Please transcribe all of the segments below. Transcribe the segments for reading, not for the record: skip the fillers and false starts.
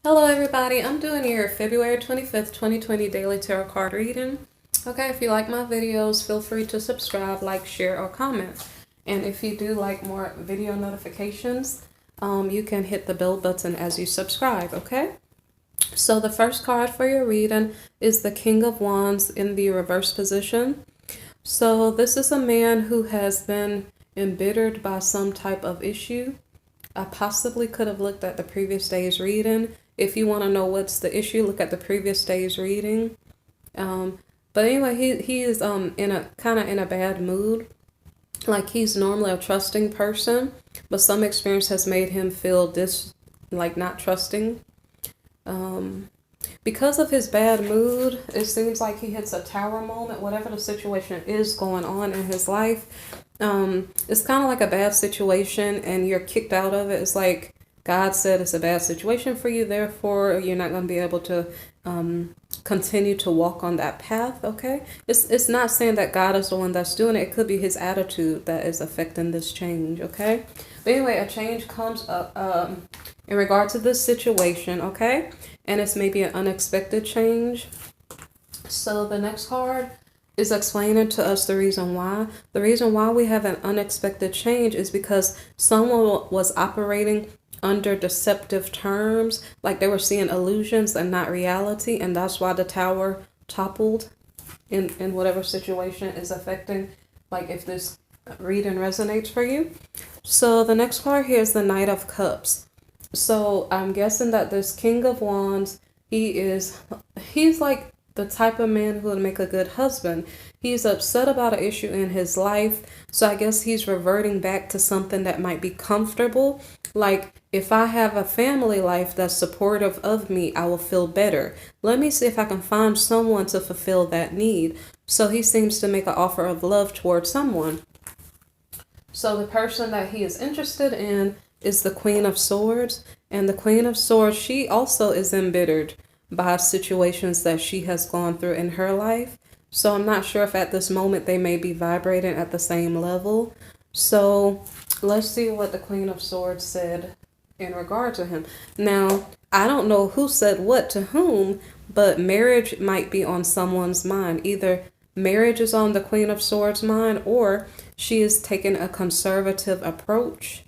Hello everybody, I'm doing your February 25th, 2020 daily tarot card reading. Okay, if you like my videos, feel free to subscribe, like, share, or comment. And if you do like more video notifications, you can hit the bell button as you subscribe, okay? So the first card for your reading is the King of Wands in the reverse position. So this is a man who has been embittered by some type of issue. I possibly could have looked at the previous day's reading. If you want to know what's the issue, look at the previous day's reading. But anyway, he is in a kind of in a bad mood. Like he's normally a trusting person, but some experience has made him feel like not trusting. Because of his bad mood, it seems like he hits a tower moment. Whatever the situation is going on in his life, it's kind of like a bad situation and you're kicked out of it. It's like God said it's a bad situation for you, therefore you're not going to be able to continue to walk on that path. Okay, it's not saying that God is the one that's doing it. It could be his attitude that is affecting this change. Okay, but anyway, a change comes up in regard to this situation. Okay, and it's maybe an unexpected change. So the next card is explaining to us the reason why. The reason why we have an unexpected change is because someone was operating under deceptive terms, like they were seeing illusions and not reality, and that's why the tower toppled in whatever situation is affecting, like if this reading resonates for you. So the next card here is the Knight of Cups. So I'm guessing that this King of Wands, he's like the type of man who would make a good husband. He's upset about an issue in his life, so I guess he's reverting back to something that might be comfortable. Like, if I have a family life that's supportive of me, I will feel better. Let me see if I can find someone to fulfill that need. So he seems to make an offer of love towards someone. So the person that he is interested in is the Queen of Swords. And the Queen of Swords, she also is embittered by situations that she has gone through in her life. So I'm not sure if at this moment they may be vibrating at the same level. So let's see what the Queen of Swords said in regard to him. Now, I don't know who said what to whom, but marriage might be on someone's mind. Either marriage is on the Queen of Swords' mind, or she is taking a conservative approach,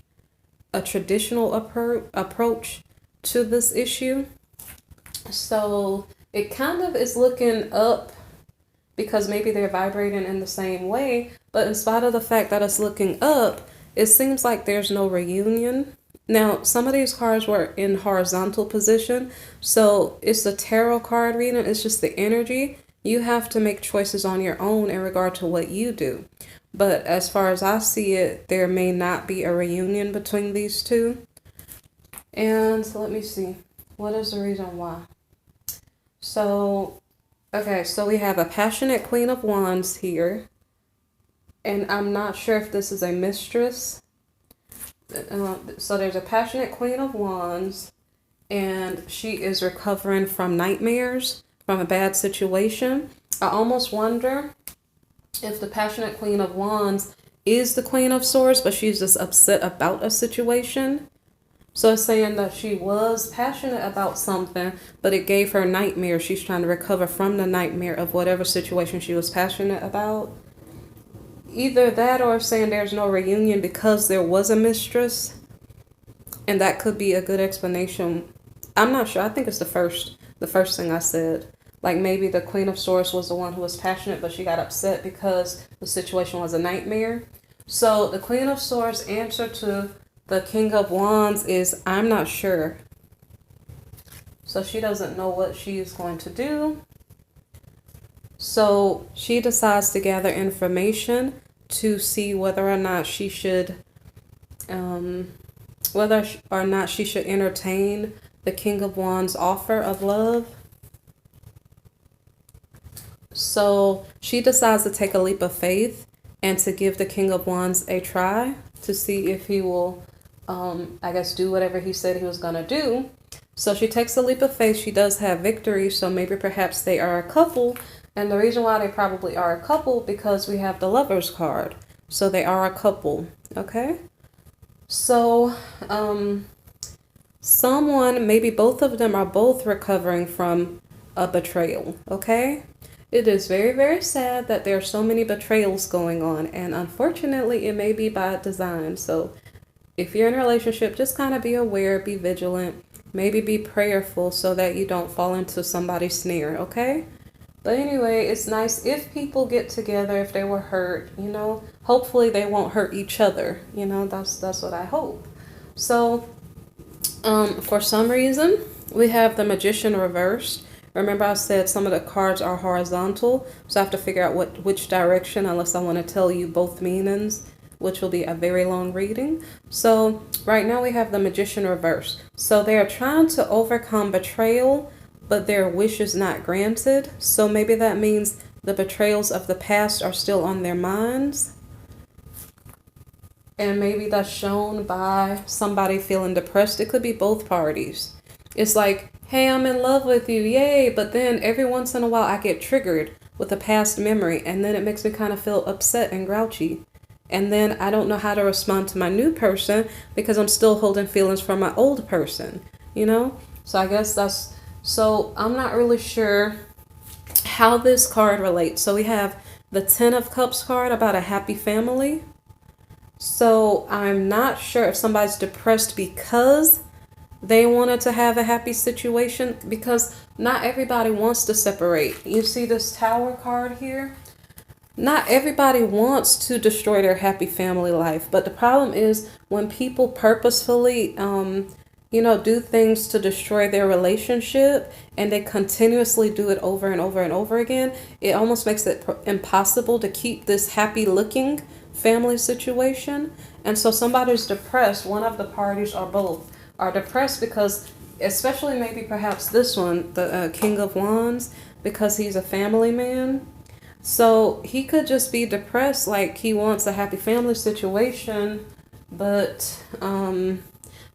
a traditional approach to this issue. So it kind of is looking up because maybe they're vibrating in the same way, but in spite of the fact that it's looking up, it seems like there's no reunion. Now, some of these cards were in horizontal position, so it's a tarot card reading. It's just the energy. You have to make choices on your own in regard to what you do. But as far as I see it, there may not be a reunion between these two. And let me see. What is the reason why? So, okay, so we have a passionate Queen of Wands here. And I'm not sure if this is a mistress. So there's a passionate Queen of Wands, and she is recovering from nightmares, from a bad situation. I almost wonder if the passionate Queen of Wands is the Queen of Swords, but she's just upset about a situation. So it's saying that she was passionate about something, but it gave her nightmares. She's trying to recover from the nightmare of whatever situation she was passionate about. Either that or saying there's no reunion because there was a mistress. And that could be a good explanation. I'm not sure. I think it's the first thing I said. Like maybe the Queen of Swords was the one who was passionate, but she got upset because the situation was a nightmare. So the Queen of Swords' answer to the King of Wands is, I'm not sure. So she doesn't know what she is going to do. So she decides to gather information to see whether or not she should, entertain the King of Wands' offer of love. So she decides to take a leap of faith and to give the King of Wands a try to see if he will, do whatever he said he was going to do. So she takes a leap of faith. She does have victory. So maybe perhaps they are a couple. And the reason why they probably are a couple, because we have the Lovers card. So they are a couple. Okay. So, someone, maybe both of them are both recovering from a betrayal, okay? It is very, very sad that there are so many betrayals going on, and unfortunately, it may be by design. So if you're in a relationship, just kind of be aware, be vigilant, maybe be prayerful so that you don't fall into somebody's snare, okay? But anyway, it's nice if people get together, if they were hurt, you know, hopefully they won't hurt each other. You know, that's what I hope. So, for some reason, we have the Magician reversed. Remember I said some of the cards are horizontal, so I have to figure out which direction, unless I want to tell you both meanings, which will be a very long reading. So right now we have the Magician reversed. So they are trying to overcome betrayal, but their wish is not granted. So maybe that means the betrayals of the past are still on their minds. And maybe that's shown by somebody feeling depressed. It could be both parties. It's like, hey, I'm in love with you, yay. But then every once in a while I get triggered with a past memory, and then it makes me kind of feel upset and grouchy. And then I don't know how to respond to my new person because I'm still holding feelings for my old person, you know? So I guess so I'm not really sure how this card relates. So we have the Ten of Cups card about a happy family. So I'm not sure if somebody's depressed because they wanted to have a happy situation, because not everybody wants to separate. You see this Tower card here? Not everybody wants to destroy their happy family life, but the problem is when people purposefully, do things to destroy their relationship, and they continuously do it over and over and over again, it almost makes it impossible to keep this happy looking family situation. And so somebody's depressed, one of the parties or both are depressed because, especially maybe perhaps this one, the King of Wands, because he's a family man. So he could just be depressed, like he wants a happy family situation, but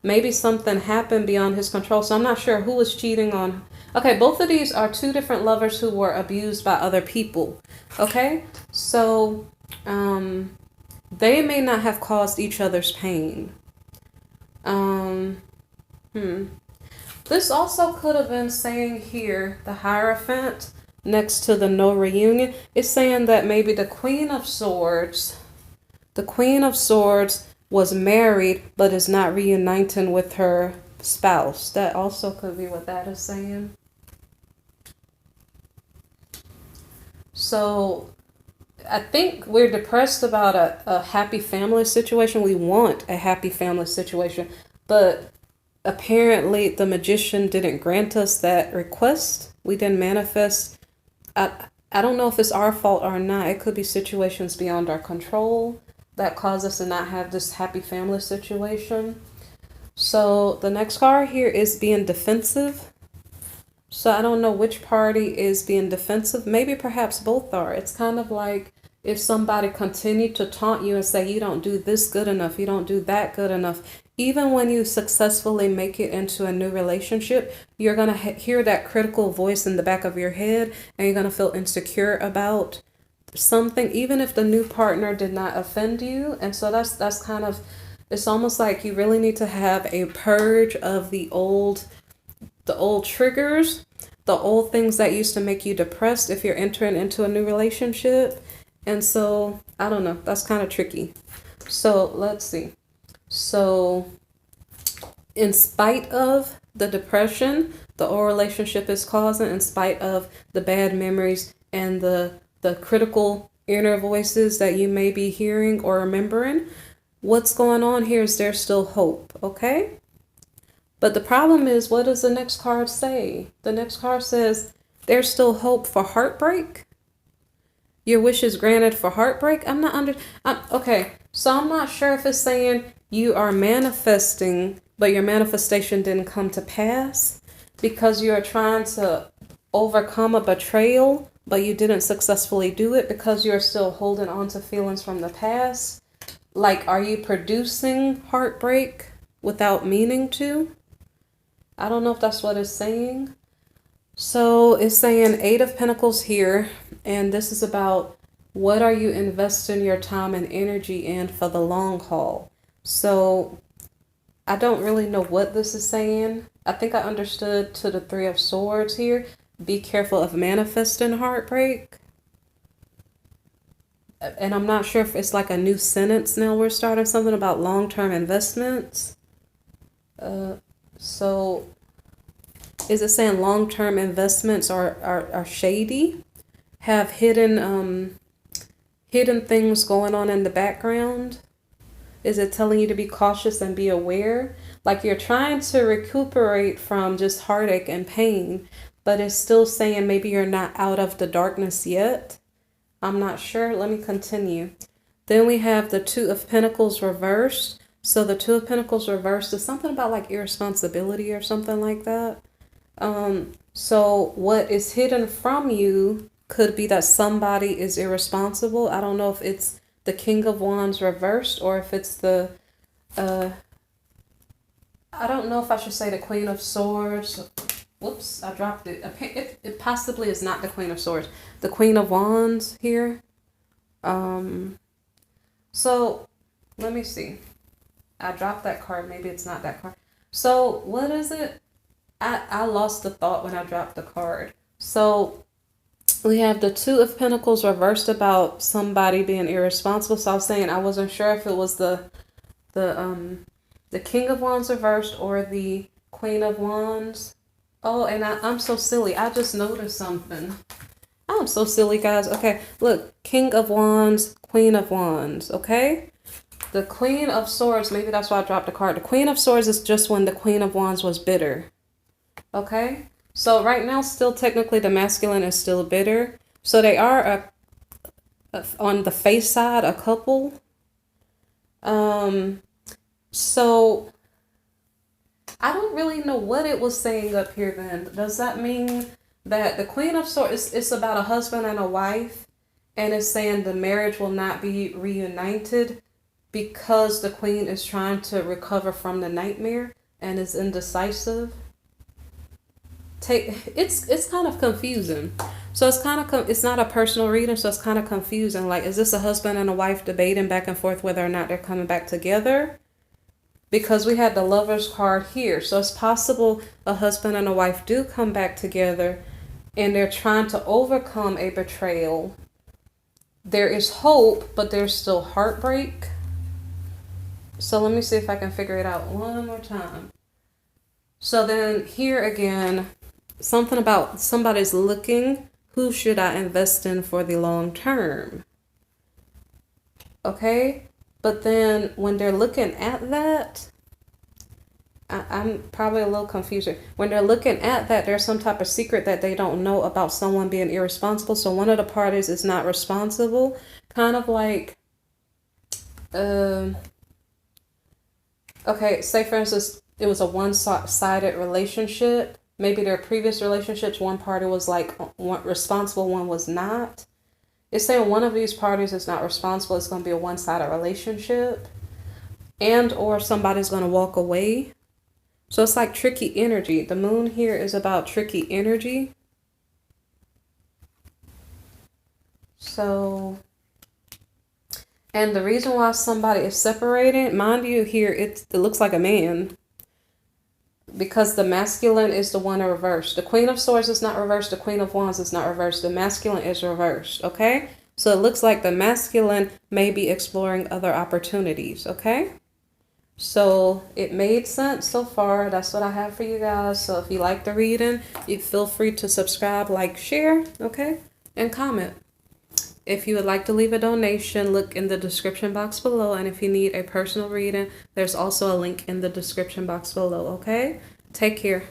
maybe something happened beyond his control. So I'm not sure who was cheating on. Okay, both of these are two different lovers who were abused by other people. Okay, so they may not have caused each other's pain. This also could have been saying here, the Hierophant next to the no reunion. It's saying that maybe the Queen of Swords was married but is not reuniting with her spouse. That also could be what that is saying. So I think we're depressed about a happy family situation. We want a happy family situation, but apparently the Magician didn't grant us that request. We didn't manifest. I don't know if it's our fault or not. It could be situations beyond our control that cause us to not have this happy family situation. So the next card here is being defensive. So I don't know which party is being defensive. Maybe perhaps both are. It's kind of like if somebody continued to taunt you and say, you don't do this good enough, you don't do that good enough. Even when you successfully make it into a new relationship, you're going to hear that critical voice in the back of your head, and you're going to feel insecure about something, even if the new partner did not offend you. And so that's kind of, it's almost like you really need to have a purge of the old triggers, the old things that used to make you depressed if you're entering into a new relationship. And so, I don't know, that's kind of tricky. So let's see. So in spite of the depression the old relationship is causing, in spite of the bad memories and the critical inner voices that you may be hearing or remembering, what's going on here is there's still hope, okay? But the problem is, what does the next card say? The next card says there's still hope for heartbreak. Your wish is granted for heartbreak. Okay, so I'm not sure if it's saying you are manifesting, but your manifestation didn't come to pass because you are trying to overcome a betrayal, but you didn't successfully do it because you're still holding on to feelings from the past. Like, are you producing heartbreak without meaning to? I don't know if that's what it's saying. So it's saying Eight of Pentacles here, and this is about what are you investing your time and energy in for the long haul. So I don't really know what this is saying. I think I understood to the Three of Swords here. Be careful of manifesting heartbreak. And I'm not sure if it's like a new sentence now. We're starting something about long-term investments. So is it saying long-term investments are shady? Have hidden things going on in the background? Is it telling you to be cautious and be aware? Like you're trying to recuperate from just heartache and pain, but it's still saying maybe you're not out of the darkness yet. I'm not sure. Let me continue. Then we have the Two of Pentacles reversed. So the Two of Pentacles reversed is something about like irresponsibility or something like that. So what is hidden from you could be that somebody is irresponsible. I don't know if it's the King of Wands reversed or if it's the, I don't know if I should say the Queen of Swords. Whoops, I dropped it. It possibly is not the Queen of Swords. The Queen of Wands here. So let me see. I dropped that card. Maybe it's not that card. So what is it? I lost the thought when I dropped the card. So we have the Two of Pentacles reversed about somebody being irresponsible. So I was saying I wasn't sure if it was the King of Wands reversed or the Queen of Wands. Oh, and I'm so silly. I just noticed something. I'm so silly, guys. Okay, look. King of Wands, Queen of Wands, okay? The Queen of Swords, maybe that's why I dropped the card. The Queen of Swords is just when the Queen of Wands was bitter, okay? So right now, still technically the masculine is still bitter. So they are, on the face side, a couple. So I don't really know what it was saying up here then. Does that mean that the Queen of Swords, it's about a husband and a wife, and it's saying the marriage will not be reunited because the Queen is trying to recover from the nightmare and is indecisive? It's kind of confusing. So it's kind of, it's not a personal reading, so it's kind of confusing. Like, is this a husband and a wife debating back and forth whether or not they're coming back together? Because we had the Lover's card here. So it's possible a husband and a wife do come back together and they're trying to overcome a betrayal. There is hope, but there's still heartbreak. So let me see if I can figure it out one more time. So then here again, something about somebody's looking, who should I invest in for the long term? Okay. But then when they're looking at that, I'm probably a little confused here. When they're looking at that, there's some type of secret that they don't know about someone being irresponsible. So one of the parties is not responsible. Kind of like, okay, say for instance, it was a one-sided relationship. Maybe their previous relationships, one party was like responsible, one was not. It's saying one of these parties is not responsible. It's going to be a one-sided relationship, and or somebody's going to walk away. So it's like tricky energy. The moon here is about tricky energy. So, and the reason why somebody is separated, mind you, here it looks like a man, because the masculine is the one reversed. The Queen of Swords is not reversed. The Queen of Wands is not reversed. The masculine is reversed, okay? So it looks like the masculine may be exploring other opportunities, okay? So it made sense so far. That's what I have for you guys. So if you like the reading, you feel free to subscribe, like, share, okay? And comment. If you would like to leave a donation, look in the description box below. And if you need a personal reading, there's also a link in the description box below, okay? Take care.